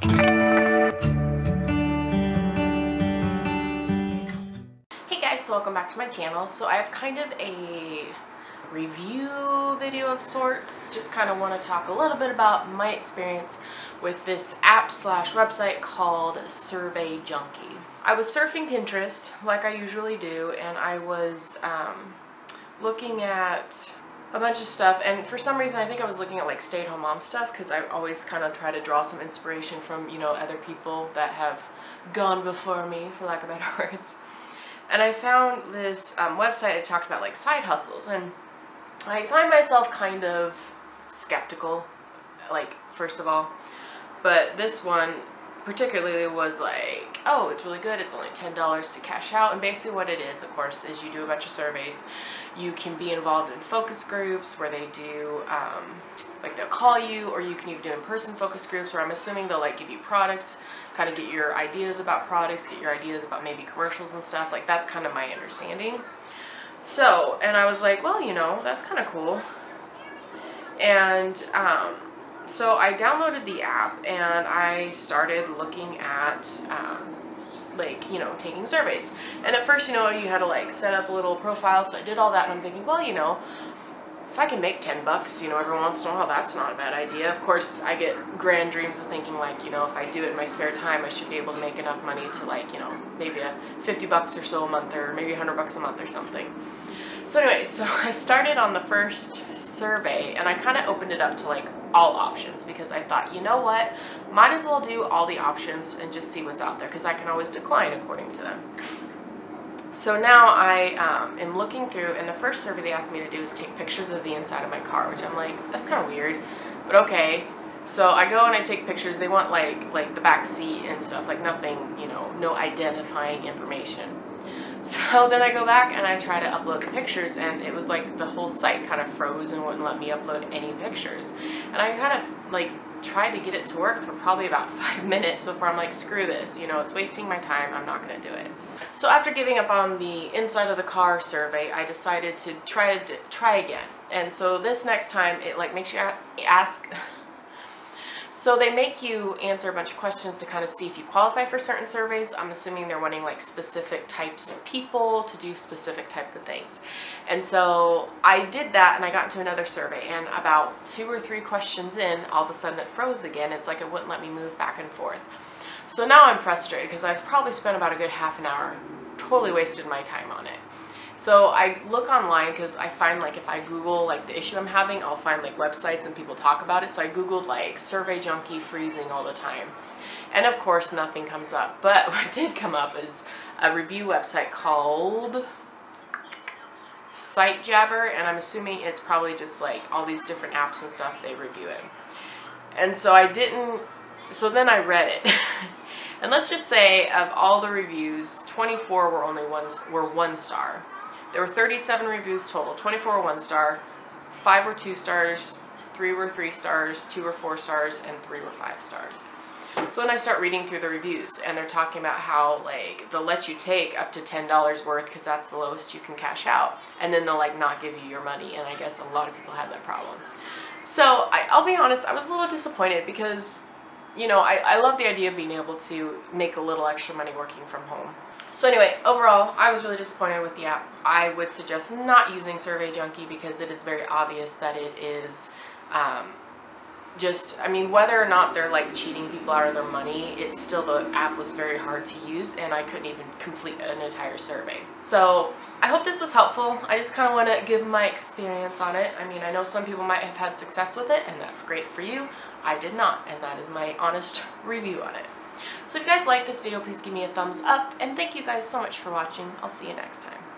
Hey guys, so welcome back to my channel. So I have kind of a review video of sorts. Just kind of want to talk a little bit about my experience with this app slash website called Survey Junkie. I was surfing Pinterest like I usually do, and I was looking at a bunch of stuff, and for some reason I think I was looking at like stay-at-home mom stuff, because I always kind of try to draw some inspiration from, you know, other people that have gone before me, for lack of better words. And I found this website that talked about like side hustles, and I find myself kind of skeptical, like, first of all, but this one particularly was like, oh, it's really good, it's only $10 to cash out. And basically what it is, of course, is you do a bunch of surveys. You can be involved in focus groups where they do like they'll call you, or you can even do in-person focus groups where I'm assuming they'll like give you products, kind of get your ideas about products, get your ideas about maybe commercials and stuff. Like, that's kind of my understanding. So, and I was like, well, you know, that's kind of cool. And so I downloaded the app and I started looking at like, you know, taking surveys. And at first, you know, you had to like set up a little profile, so I did all that, and I'm thinking, well, you know, if I can make 10 bucks, you know, every once in a while, that's not a bad idea. Of course, I get grand dreams of thinking like, you know, if I do it in my spare time, I should be able to make enough money to, like, you know, maybe a 50 bucks or so a month, or maybe 100 bucks a month or something. So anyway, so I started on the first survey, and I kind of opened it up to like all options, because I thought, you know what, might as well do all the options and just see what's out there, because I can always decline according to them. So now I am looking through, and the first survey they asked me to do is take pictures of the inside of my car, which I'm like, that's kind of weird, but okay. So I go and I take pictures. They want like the back seat and stuff, like nothing, you know, no identifying information. So then I go back and I try to upload the pictures, and it was like the whole site kind of froze and wouldn't let me upload any pictures. And I kind of like tried to get it to work for probably about 5 minutes before I'm like, screw this, you know, it's wasting my time, I'm not going to do it. So after giving up on the inside of the car survey, I decided to try again. And so this next time, it like makes you ask. So they make you answer a bunch of questions to kind of see if you qualify for certain surveys. I'm assuming they're wanting like specific types of people to do specific types of things. And so I did that, and I got into another survey, and about 2 or 3 questions in, all of a sudden it froze again. It's like it wouldn't let me move back and forth. So now I'm frustrated, because I've probably spent about a good half an hour, totally wasted my time on it. So I look online, because I find like if I Google like the issue I'm having, I'll find like websites and people talk about it. So I Googled like Survey Junkie freezing all the time. And of course nothing comes up. But what did come up is a review website called SiteJabber, and I'm assuming it's probably just like all these different apps and stuff they review it. And so so then I read it. And let's just say of all the reviews, 24 were only 1 star. There were 37 reviews total. 24 were 1 star, 5 were 2 stars, 3 were 3 stars, 2 were 4 stars, and 3 were 5 stars. So then I start reading through the reviews, and they're talking about how like they'll let you take up to $10 worth, because that's the lowest you can cash out, and then they'll like not give you your money. And I guess a lot of people have that problem. So I'll be honest, I was a little disappointed, because, you know, I love the idea of being able to make a little extra money working from home. So anyway, overall, I was really disappointed with the app. I would suggest not using Survey Junkie, because it is very obvious that it is just, I mean, whether or not they're like cheating people out of their money, it's still, the app was very hard to use, and I couldn't even complete an entire survey. So I hope this was helpful. I just kind of want to give my experience on it. I mean, I know some people might have had success with it, and that's great for you. I did not, and that is my honest review on it. So if you guys like this video, please give me a thumbs up, and thank you guys so much for watching. I'll see you next time.